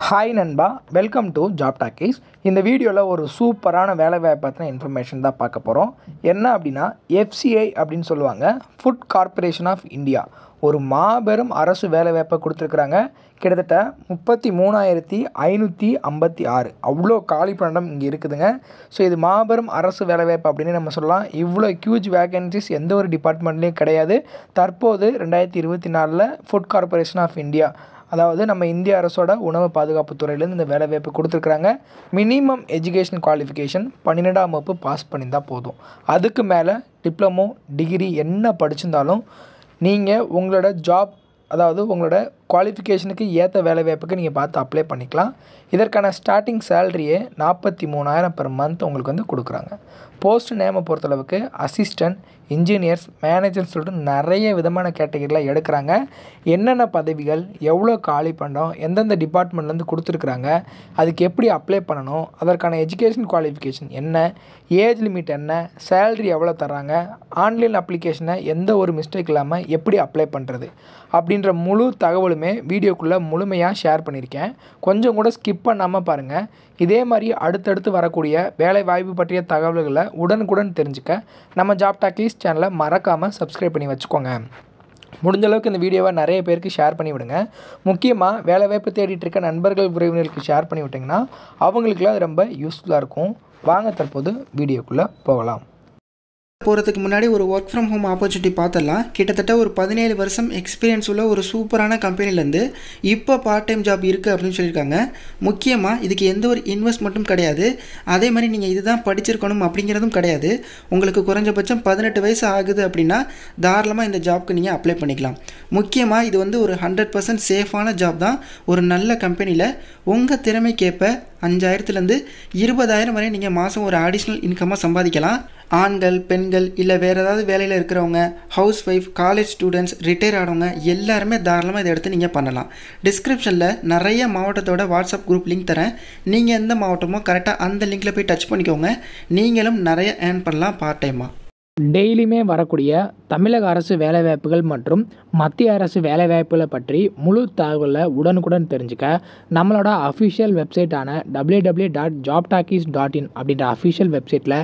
Hi நண்பா, welcome to job talkies. இந்த வீடியோவில் ஒரு சூப்பரான வேலைவாய்ப்பு பற்றின இன்ஃபர்மேஷன் தான் பார்க்க போகிறோம். என்ன அப்படின்னா, FCI அப்படின்னு சொல்லுவாங்க, ஃபுட் கார்ப்பரேஷன் ஆஃப் இந்தியா. ஒரு மாபெரும் அரசு வேலைவாய்ப்பை கொடுத்துருக்குறாங்க. கிட்டத்தட்ட 33,556 அவ்வளோ காலி பணியிடம் இங்கே இருக்குதுங்க. ஸோ இது மாபெரும் அரசு வேலைவாய்ப்பு அப்படின்னு நம்ம சொல்லலாம். இவ்வளோ ஹியூஜ் வேகன்சிஸ் எந்த ஒரு டிபார்ட்மெண்ட்லேயும் கிடையாது. தற்போது 2024 ஃபுட் கார்ப்பரேஷன் ஆஃப் இந்தியா, அதாவது நம்ம இந்திய அரசோட உணவு பாதுகாப்பு துறையிலேருந்து இந்த வேலைவாய்ப்பு கொடுத்துருக்குறாங்க. மினிமம் எஜுகேஷன் குவாலிஃபிகேஷன் 12ஆம் வகுப்பு பாஸ் பண்ணியிருந்தால் போதும். அதுக்கு மேலே டிப்ளமோ, டிகிரி என்ன படிச்சிருந்தாலும் நீங்கள் உங்களோட ஜாப், அதாவது உங்களோட குவாலிஃபிகேஷனுக்கு ஏற்ற வேலைவாய்ப்புக்கு நீங்கள் பார்த்து அப்ளை பண்ணிக்கலாம். இதற்கான ஸ்டார்டிங் சேலரியே 43,000 பெர் மந்த் உங்களுக்கு வந்து கொடுக்குறாங்க. போஸ்ட் நேமை பொறுத்தளவுக்கு அசிஸ்டன்ட், இன்ஜினியர்ஸ், மேனேஜர்னு சொல்லிட்டு நிறைய விதமான கேட்டகரியில் எடுக்கிறாங்க. என்னென்ன பதவிகள், எவ்வளோ காலி பண்டம், எந்தெந்த டிபார்ட்மெண்ட்லேருந்து கொடுத்துருக்குறாங்க, அதுக்கு எப்படி அப்ளை பண்ணணும், அதற்கான எஜுகேஷன் குவாலிஃபிகேஷன் என்ன, ஏஜ் லிமிட் என்ன, சேலரி எவ்வளோ தராங்க, ஆன்லைன் அப்ளிகேஷனை எந்த ஒரு மிஸ்டேக் இல்லாமல் எப்படி அப்ளை பண்ணுறது அப்படின்ற முழு தகவலுமே வீடியோக்குள்ளே முழுமையாக ஷேர் பண்ணியிருக்கேன். கொஞ்சம் கூட ஸ்கிப் பண்ணாமல் பாருங்கள். இதே மாதிரி அடுத்தடுத்து வரக்கூடிய வேலை வாய்ப்பு பற்றிய தகவல்களை உடனுக்குடன் தெரிஞ்சுக்க நம்ம ஜாப் டாக்கீஸ் சேனலை மறக்காமல் சப்ஸ்கிரைப் பண்ணி வச்சுக்கோங்க. முடிஞ்ச அளவுக்கு இந்த வீடியோவை நிறைய பேருக்கு ஷேர் பண்ணி விடுங்க. முக்கியமாக வேலைவாய்ப்பு தேடிட்டு இருக்க நண்பர்கள், உறவினர்களுக்கு ஷேர் பண்ணி விட்டிங்கன்னா அவங்களுக்குலாம் அது ரொம்ப யூஸ்ஃபுல்லாக இருக்கும். வாங்க தற்போது வீடியோக்குள்ளே போகலாம். போகிறதுக்கு முன்னாடி ஒரு ஒர்க் ஃப்ரம் ஹோம் ஆப்பர்ச்சுனிட்டி பார்த்துடலாம். கிட்டத்தட்ட ஒரு 17 வருஷம் எக்ஸ்பீரியன்ஸ் உள்ள ஒரு சூப்பரான கம்பெனிலேருந்து இப்போ பார்ட் டைம் ஜாப் இருக்குது அப்படின்னு சொல்லியிருக்காங்க. முக்கியமாக இதுக்கு எந்த ஒரு இன்வெஸ்ட்மெண்ட்டும் கிடையாது. அதே மாதிரி நீங்கள் இதுதான் படிச்சிருக்கணும் அப்படிங்கிறதும் கிடையாது. உங்களுக்கு குறைஞ்சபட்சம் 18 வயசு ஆகுது அப்படின்னா தாராளமாக இந்த ஜாப்க்கு நீங்கள் அப்ளை பண்ணிக்கலாம். முக்கியமாக இது வந்து ஒரு 100% சேஃபான ஜாப் தான். ஒரு நல்ல கம்பெனியில் உங்கள் திறமைக்கேற்ப 5,000லேருந்து 20,000 வரை நீங்கள் மாதம் ஒரு அடிஷ்னல் இன்கமாக சம்பாதிக்கலாம். ஆண்கள், பெண்கள், இல்லை வேறு ஏதாவது வேலையில் இருக்கிறவங்க, house wife, college students, retire ஆனவங்க எல்லாருமே தாராளமாக இதை எடுத்து நீங்கள் பண்ணலாம். டிஸ்கிரிப்ஷனில் நிறைய மாவட்டத்தோட வாட்ஸ்அப் குரூப் லிங்க் தரேன். நீங்கள் எந்த மாவட்டமோ கரெக்டாக அந்த லிங்கில் போய் டச் பண்ணிக்கோங்க. நீங்களும் நிறைய ஏர்ன் பண்ணலாம் பார்ட் டைமாக. டெய்லியுமே வரக்கூடிய தமிழக அரசு வேலைவாய்ப்புகள் மற்றும் மத்திய அரசு வேலைவாய்ப்புகளை பற்றி முழு தகவலை உடனுக்குடன் தெரிஞ்சுக்க நம்மளோட அஃபிஷியல் வெப்சைட்டான www.jobtalkies.in அப்படின்ற அஃபிஷியல் வெப்சைட்டில்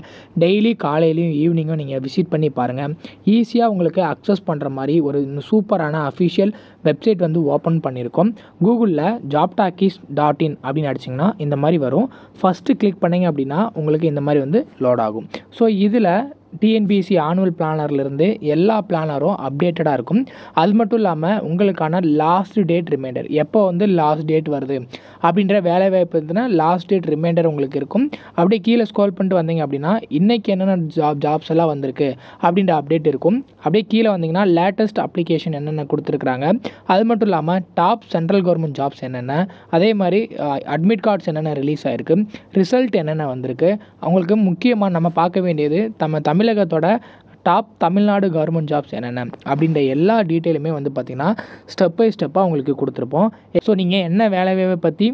டெய்லி காலையிலையும் ஈவினிங்கும் நீங்கள் விசிட் பண்ணி பாருங்கள். ஈஸியாக உங்களுக்கு அக்சஸ் பண்ணுற மாதிரி ஒரு சூப்பரான அஃபிஷியல் வெப்சைட் வந்து ஓப்பன் பண்ணியிருக்கோம். கூகுளில் jobtalkies.in அப்படின்னு அடிச்சிங்கன்னா இந்த மாதிரி வரும். ஃபஸ்ட்டு கிளிக் பண்ணிங்க அப்படின்னா உங்களுக்கு இந்த மாதிரி வந்து லோட் ஆகும். ஸோ இதில் டிஎன்பிஎஸ்சி ஆனுவல் பிளானர்லேருந்து எல்லா பிளானரும் அப்டேட்டடாக இருக்கும். அது மட்டும் இல்லாமல் உங்களுக்கான லாஸ்ட் டேட் ரிமைண்டர், எப்போ வந்து லாஸ்ட் டேட் வருது அப்படின்ற வேலைவாய்ப்பு இருந்துன்னா லாஸ்ட் டேட் ரிமைண்டர் உங்களுக்கு இருக்கும். அப்படியே கீழே ஸ்க்ரோல் பண்ணிட்டு வந்தீங்க அப்படின்னா இன்றைக்கி என்னென்ன ஜாப்ஸ் எல்லாம் வந்திருக்கு அப்படின்ற அப்டேட் இருக்கும். அப்படியே கீழே வந்தீங்கன்னா லேட்டஸ்ட் அப்ளிகேஷன் என்னென்ன கொடுத்துருக்குறாங்க, அது மட்டும் இல்லாமல் டாப் சென்ட்ரல் கவர்மெண்ட் ஜாப்ஸ் என்னென்ன, அதே மாதிரி அட்மிட் கார்ட்ஸ் என்னென்ன ரிலீஸ் ஆகிருக்கு, ரிசல்ட் என்னென்ன வந்திருக்கு. அவங்களுக்கு முக்கியமாக நம்ம பார்க்க வேண்டியது தமிழகத்தோட டாப் தமிழ்நாடு கவர்மெண்ட் ஜாப்ஸ் என்னென்ன அப்படின்ற எல்லா டீட்டெயிலுமே வந்து பார்த்திங்கன்னா ஸ்டெப் பை ஸ்டெப்பாக உங்களுக்கு கொடுத்துருப்போம். ஸோ நீங்கள் என்ன வேலைவாய்ப்பை பற்றி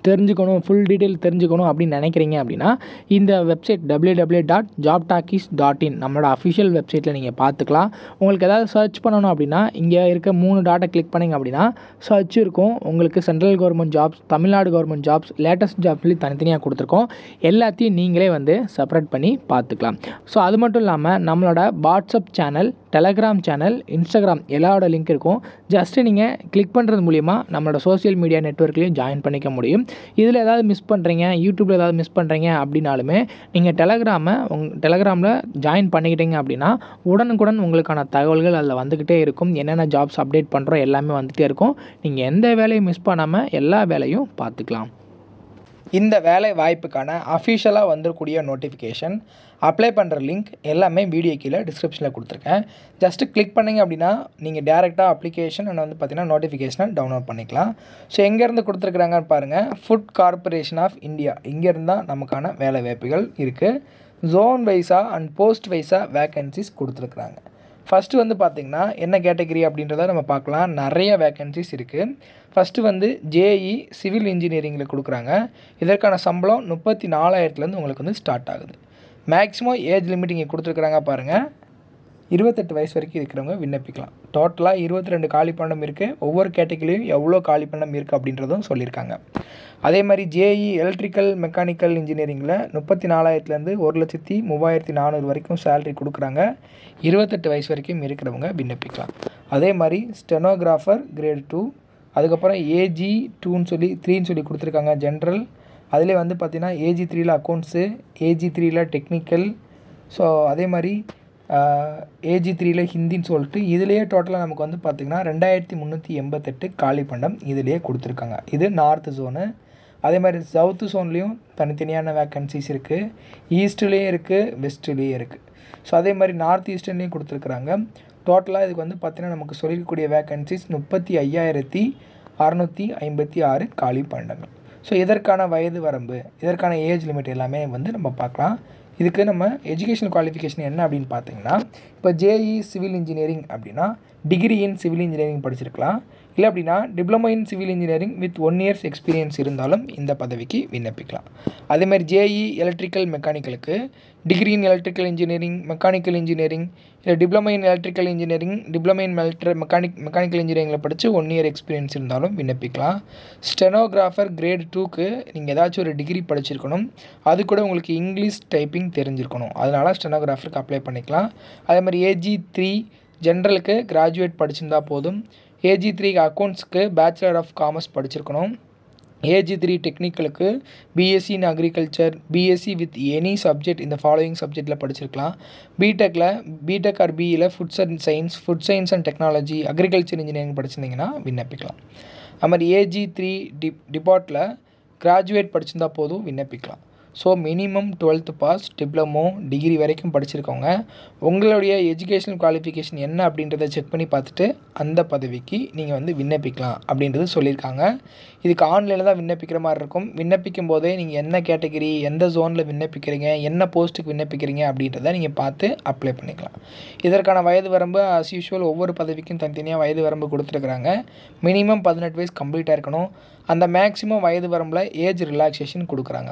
தெரிஞ்சுக்கணும், ஃபுல் டீட்டெயில் தெரிஞ்சுக்கணும் அப்படின்னு நினைக்கிறீங்க அப்படின்னா இந்த வெப்சைட் www.jobtalkies.in நம்மளோட அஃபிஷியல் வெப்சைட்டில் நீங்கள் பார்த்துக்கலாம். உங்களுக்கு ஏதாவது சர்ச் பண்ணணும் அப்படின்னா இங்கே இருக்க 3 டாட்டை கிளிக் பண்ணிங்க அப்படின்னா சர்ச் இருக்கும். உங்களுக்கு central government jobs, Tamil Nadu government jobs, latest job சொல்லி தனித்தனியாக கொடுத்துருக்கோம். எல்லாத்தையும் நீங்களே வந்து செப்பரேட் பண்ணி பார்த்துக்கலாம். ஸோ அது மட்டும் இல்லாமல் நம்மளோட WhatsApp channel, Telegram channel, Instagram எல்லாரோட லிங்க் இருக்கும். ஜஸ்ட்டு நீங்கள் கிளிக் பண்ணுறது மூலிமா நம்மளோட சோஷியல் மீடியா நெட்வொர்க்லேயும் ஜாயின் பண்ணிக்க முடியும். இதில் ஏதாவது மிஸ் பண்ணுறீங்க, யூடியூப்பில் ஏதாவது மிஸ் பண்ணுறீங்க அப்படின்னாலுமே நீங்கள் டெலகிராமில் ஜாயின் பண்ணிக்கிட்டீங்க அப்படின்னா உடனுக்குடன் உங்களுக்கான தகவல்கள் அதில் வந்துக்கிட்டே இருக்கும். என்னென்ன ஜாப்ஸ் அப்டேட் பண்ணுறோம் எல்லாமே வந்துகிட்டே இருக்கும். நீங்கள் எந்த வேலையும் மிஸ் பண்ணாமல் எல்லா வேலையும் பார்த்துக்கலாம். இந்த வேலை வாய்ப்புக்கான அஃபிஷியலாக வந்துக்கூடிய நோட்டிஃபிகேஷன், அப்ளை பண்ணுற லிங்க் எல்லாமே வீடியோ கீழே டிஸ்கிரிப்ஷனில் கொடுத்துருக்கேன். ஜஸ்ட்டு கிளிக் பண்ணிங்க அப்படின்னா நீங்கள் டேரெக்டாக அப்ளிகேஷன் அண்ட் வந்து பார்த்திங்கன்னா நோட்டிஃபிகேஷனை டவுன்லோட் பண்ணிக்கலாம். ஸோ எங்கேருந்து கொடுத்துருக்குறாங்கன்னு பாருங்கள். ஃபுட் கார்ப்பரேஷன் ஆஃப் இந்தியா, இங்கேருந்து தான் நமக்கான வேலை வாய்ப்புகள் இருக்குது. ஜோன் வைஸாக அண்ட் போஸ்ட் வைஸாக வேக்கன்சிஸ் கொடுத்துருக்குறாங்க. ஃபஸ்ட்டு வந்து பார்த்திங்கன்னா என்ன கேட்டகரி அப்படின்றத நம்ம பார்க்கலாம். நிறைய வேக்கன்சிஸ் இருக்குது. ஃபஸ்ட்டு வந்து ஜேஇ சிவில் இன்ஜினியரிங்கில் கொடுக்குறாங்க. இதற்கான சம்பளம் 34,000லேருந்து உங்களுக்கு வந்து ஸ்டார்ட் ஆகுது. மேக்ஸிமம் ஏஜ் லிமிட் இங்கே கொடுத்துருக்குறாங்க பாருங்கள். 28 வயசு வரைக்கும் இருக்கிறவங்க விண்ணப்பிக்கலாம். டோட்டலாக 22 காலி பணியிடம் இருக்குது. ஒவ்வொரு கேட்டகரியிலையும் எவ்வளோ காலி பணியிடம் இருக்குது அப்படின்றதும் சொல்லியிருக்காங்க. அதே மாதிரி ஜேஇ எலக்ட்ரிக்கல் மெக்கானிக்கல் இன்ஜினியரிங்கில் 34,000லேருந்து 1,30,400 வரைக்கும் சேலரி கொடுக்குறாங்க. 28 வயசு வரைக்கும் இருக்கிறவங்க விண்ணப்பிக்கலாம். அதே மாதிரி ஸ்டெனோகிராஃபர் கிரேட் 2, அதுக்கப்புறம் ஏஜி 3ன்னு சொல்லி கொடுத்துருக்காங்க ஜென்ரல். அதிலே வந்து பார்த்திங்கன்னா ஏஜி 3ல் அக்கௌண்ட்ஸு, ஏஜி 3ல் டெக்னிக்கல், ஸோ அதே மாதிரி ஏஜி 3ல் ஹிந்தின்னு சொல்லிட்டு இதுலேயே டோட்டலாக நமக்கு வந்து பார்த்திங்கன்னா 2,388 காலி பணியிடம் இதிலேயே கொடுத்துருக்காங்க. இது நார்த்து ஜோனு. அதே மாதிரி சவுத்து ஜோன்லேயும் தனித்தனியான வேக்கன்சிஸ் இருக்குது. ஈஸ்ட்லேயும் இருக்குது, வெஸ்ட்லேயும் இருக்குது. ஸோ அதே மாதிரி நார்த் ஈஸ்டர்லேயும் கொடுத்துருக்குறாங்க. டோட்டலாக இதுக்கு வந்து பார்த்திங்கன்னா நமக்கு சொல்லியிருக்கக்கூடிய வேக்கன்சிஸ் 35,656 காலி பணியிடங்கள். ஸோ இதற்கான வயது வரம்பு, இதற்கான ஏஜ் லிமிட் எல்லாமே வந்து நம்ம பார்க்கலாம். இதுக்கு நம்ம எஜுகேஷன் குவாலிஃபிகேஷன் என்ன அப்படின்னு பார்த்தீங்கன்னா, இப்போ ஜேஇ சிவில் இன்ஜினியரிங் அப்படின்னா டிகிரி இன் சிவில் இன்ஜினியரிங் படிச்சிருக்கலாம். இல்லை அப்படின்னா diploma in civil engineering with 1 years experience இருந்தாலும் இந்த பதவிக்கு விண்ணப்பிக்கலாம். அதேமாதிரி ஜேஇ எலக்ட்ரிக்கல் மெக்கானிக்கலுக்கு degree in electrical engineering, mechanical engineering, இல்லை diploma in electrical engineering, diploma in mechanical இன்ஜினியரிங்கில் படித்து 1 இயர் எக்ஸ்பீரியன்ஸ் இருந்தாலும் விண்ணப்பிக்கலாம். ஸ்டெனோகிராஃபர் கிரேட் 2க்கு நீங்கள் ஏதாச்சும் ஒரு டிகிரி படிச்சிருக்கணும். அது கூட உங்களுக்கு இங்கிலீஷ் டைப்பிங் தெரிஞ்சிருக்கணும். அதனால் ஸ்டெனோகிராஃபருக்கு அப்ளை பண்ணிக்கலாம். அதே மாதிரி ஏஜி 3 ஜென்ரலுக்கு கிராஜுவேட் படிச்சிருந்தா போதும். ஏஜி 3 அக்கௌண்ட்ஸுக்கு பேச்சுலர் ஆஃப் காமர்ஸ் படிச்சிருக்கணும். ஏஜி 3 டெக்னிக்கலுக்கு BSc in agriculture, BSc with any subject இந்த ஃபாலோயிங் சப்ஜெக்டில் படிச்சிருக்கலாம். பிடெக் ஆர் பிஇயில் foods and science, food science and technology, agriculture engineering படிச்சிருந்தீங்கன்னா விண்ணப்பிக்கலாம். அது மாதிரி ஏஜி 3 டிபார்ட்டில் கிராஜுவேட் படிச்சிருந்தா போதும் விண்ணப்பிக்கலாம். So minimum 12th pass, diploma, degree வரைக்கும் படிச்சிருக்கவங்க உங்களுடைய எஜுகேஷனல் குவாலிஃபிகேஷன் என்ன அப்படின்றத செக் பண்ணி பார்த்துட்டு அந்த பதவிக்கு நீங்கள் வந்து விண்ணப்பிக்கலாம் அப்படின்றது சொல்லியிருக்காங்க. இதுக்கு ஆன்லைனில் தான் விண்ணப்பிக்கிற மாதிரி இருக்கும். விண்ணப்பிக்கும் போதே நீங்கள் என்ன கேட்டகரி, எந்த ஜோனில் விண்ணப்பிக்கிறீங்க, என்ன போஸ்ட்டுக்கு விண்ணப்பிக்கிறீங்க அப்படின்றத நீங்கள் பார்த்து அப்ளை பண்ணிக்கலாம். இதற்கான வயது வரம்பு ஆஸ் யூஷுவல் ஒவ்வொரு பதவிக்கும் தனித்தனியாக வயது வரம்பு கொடுத்துருக்குறாங்க. மினிமம் 18 வயசு கம்ப்ளீட்டாக இருக்கணும். அந்த மேக்ஸிமம் வயது வரம்பில் ஏஜ் ரிலாக்ஸேஷன் கொடுக்குறாங்க.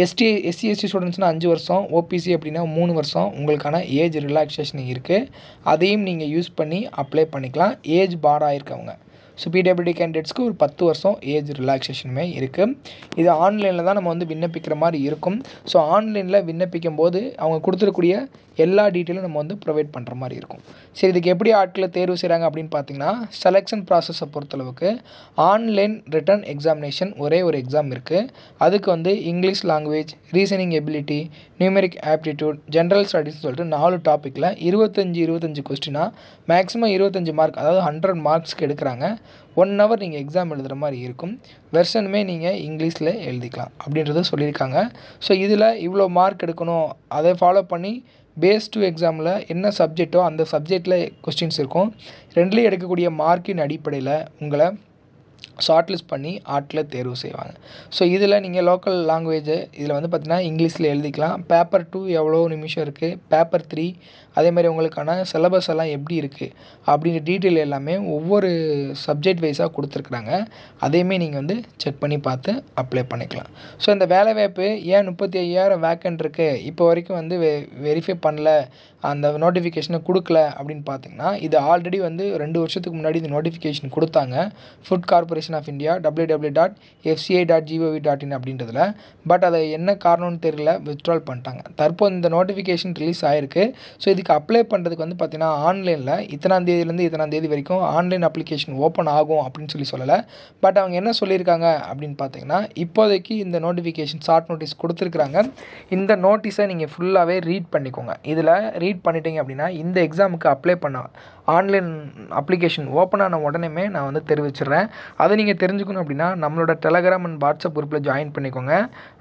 எஸ்சி எஸ்டி ஸ்டூடெண்ட்ஸ்னால் 5 வருஷம், ஓபிசி அப்படின்னா 3 வருஷம் உங்களுக்கான ஏஜ் ரிலாக்ஸேஷன் இருக்குது. அதையும் நீங்கள் யூஸ் பண்ணி அப்ளை பண்ணிக்கலாம். ஏஜ் பார் ஆகிருக்கவங்க, ஸோ பிடபிள்யூடி கேண்டிடேட்ஸ்க்கு ஒரு 10 வருஷம் ஏஜ் ரிலாக்ஸேஷனுமே இருக்குது. இது ஆன்லைனில் தான் நம்ம வந்து விண்ணப்பிக்கிற மாதிரி இருக்கும். ஸோ ஆன்லைனில் விண்ணப்பிக்கும் போது அவங்க கொடுத்துருக்கூடிய எல்லா டீட்டெயிலும் நம்ம வந்து ப்ரொவைட் பண்ணுற மாதிரி இருக்கும். சரி, இதுக்கு எப்படி ஆட்களை தேர்வு செய்கிறாங்க அப்படின்னு பார்த்தீங்கன்னா, செலெக்ஷன் ப்ராசஸை பொறுத்தளவுக்கு ஆன்லைன் ரிட்டன் எக்ஸாமினேஷன் ஒரே ஒரு எக்ஸாம் இருக்குது. அதுக்கு வந்து English language, reasoning ability, numeric aptitude, general ஸ்டடீஸ்னு சொல்லிட்டு 4 டாப்பிக்கில் 25 கொஸ்டினாக மேக்ஸிமம் 25 மார்க், அதாவது 100 மார்க்ஸ்க்கு எடுக்கிறாங்க. 1 hour நீங்கள் எக்ஸாம் எழுதுகிற மாதிரி இருக்கும். வெர்ஷனுமே நீங்கள் இங்கிலீஷில் எழுதிக்கலாம் அப்படின்றத சொல்லியிருக்காங்க. ஸோ இதில் இவ்வளோ மார்க் எடுக்கணும், அதை ஃபாலோ பண்ணி பேஸ் 2 எக்ஸாமில் என்ன சப்ஜெக்டோ அந்த சப்ஜெக்டில் கொஸ்டின்ஸ் இருக்கும். ரெண்டுலேயும் எடுக்கக்கூடிய மார்க்கின் அடிப்படையில் உங்களை ஷார்ட் லிஸ்ட் பண்ணி ஆட்களை தேர்வு செய்வாங்க. ஸோ இதில் நீங்கள் லோக்கல் லாங்குவேஜ் இதில் வந்து பார்த்திங்கன்னா இங்கிலீஷில் எழுதிக்கலாம். பேப்பர் 2 எவ்வளோ நிமிஷம் இருக்குது, பேப்பர் 3 அதேமாதிரி உங்களுக்கான சிலபஸ் எல்லாம் எப்படி இருக்குது அப்படின்ற டீட்டெயில் எல்லாமே ஒவ்வொரு சப்ஜெக்ட் வைஸாக கொடுத்துருக்குறாங்க. அதையுமே நீங்கள் வந்து செக் பண்ணி பார்த்து அப்ளை பண்ணிக்கலாம். ஸோ இந்த வேலைவாய்ப்பு ஏன் 35,000 வேக்கன்ட் இருக்குது, இப்போ வரைக்கும் வந்து வெரிஃபை பண்ணல, அந்த நோட்டிஃபிகேஷனை கொடுக்கல அப்படின்னு பார்த்தீங்கன்னா, இது ஆல்ரெடி வந்து 2 வருஷத்துக்கு முன்னாடி இந்த நோட்டிஃபிகேஷன் கொடுத்தாங்க. Food corporation of India www.fci.gov.in அப்படின்றதுல. பட் அதை என்ன காரணம்னு தெரியல, வித்ட்ரால் பண்ணிட்டாங்க. தற்போது இந்த நோட்டிஃபிகேஷன் ரிலீஸ் ஆகிருக்கு. ஸோ இதுக்கு அப்ளை பண்ணுறதுக்கு வந்து பார்த்திங்கன்னா ஆன்லைனில் இத்தனாம் தேதியிலேருந்து இத்தனாம் தேதி வரைக்கும் ஆன்லைன் அப்ளிகேஷன் ஓப்பன் ஆகும் அப்படின்னு சொல்லலை. பட் அவங்க என்ன சொல்லியிருக்காங்க அப்படின்னு பார்த்தீங்கன்னா, இப்போதைக்கு இந்த நோட்டிஃபிகேஷன் ஷார்ட் நோட்டீஸ் கொடுத்துருக்குறாங்க. இந்த நோட்டீஸை நீங்கள் ஃபுல்லாகவே ரீட் பண்ணிக்கோங்க. இதில் ரீட் பண்ணிட்டீங்க அப்படின்னா இந்த எக்ஸாமுக்கு அப்ளை பண்ண ஆன்லைன் அப்ளிகேஷன் ஓப்பன் ஆன உடனே நான் வந்து தெரிவிச்சிடுறேன். அதை நீங்கள் தெரிஞ்சுக்கணும் அப்படின்னா நம்மளோட டெலகிராம் அண்ட் வாட்ஸ்அப் குரூப்பில் ஜாயின் பண்ணிக்கோங்க.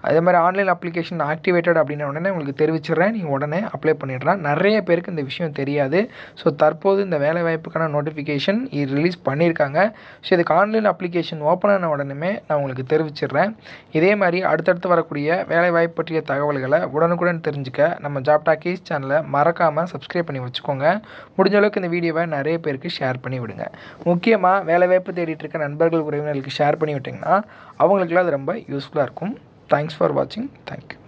அதே மாதிரி ஆன்லைன் அப்ளிகேஷன் ஆக்டிவேட்டட் அப்படின்ன உடனே உங்களுக்கு தெரிவிச்சிடுறேன். நீங்கள் உடனே அப்ளை பண்ணிடுறேன். நிறைய பேருக்கு இந்த விஷயம் தெரியாது. ஸோ தற்போது இந்த வேலைவாய்ப்புக்கான நோட்டிஃபிகேஷன் ரிலீஸ் பண்ணியிருக்காங்க. ஸோ இதுக்கு ஆன்லைன் அப்ளிகேஷன் ஓப்பன் ஆன உடனே நான் உங்களுக்கு தெரிவிச்சிடுறேன். இதே மாதிரி அடுத்தடுத்து வரக்கூடிய வேலைவாய்ப்பு பற்றிய தகவல்களை உடனுக்குடன் தெரிஞ்சுக்க நம்ம ஜாப் டாக்கீஸ் சேனலை மறக்காமல் சப்ஸ்கிரைப் பண்ணி வச்சுக்கோங்க. முடிஞ்ச அளவுக்கு இந்த வீடியோவை நிறைய பேருக்கு ஷேர் பண்ணி விடுங்க. முக்கியமாக வேலைவாய்ப்பு தேடிட்டு இருக்க நண்பர்கள், உறவினர்களுக்கு ஷேர் பண்ணி விட்டிங்கன்னா அவங்களுக்குலாம் அது ரொம்ப யூஸ்ஃபுல்லாக இருக்கும். தேங்க்ஸ் ஃபார் வாட்சிங். தேங்க்யூ.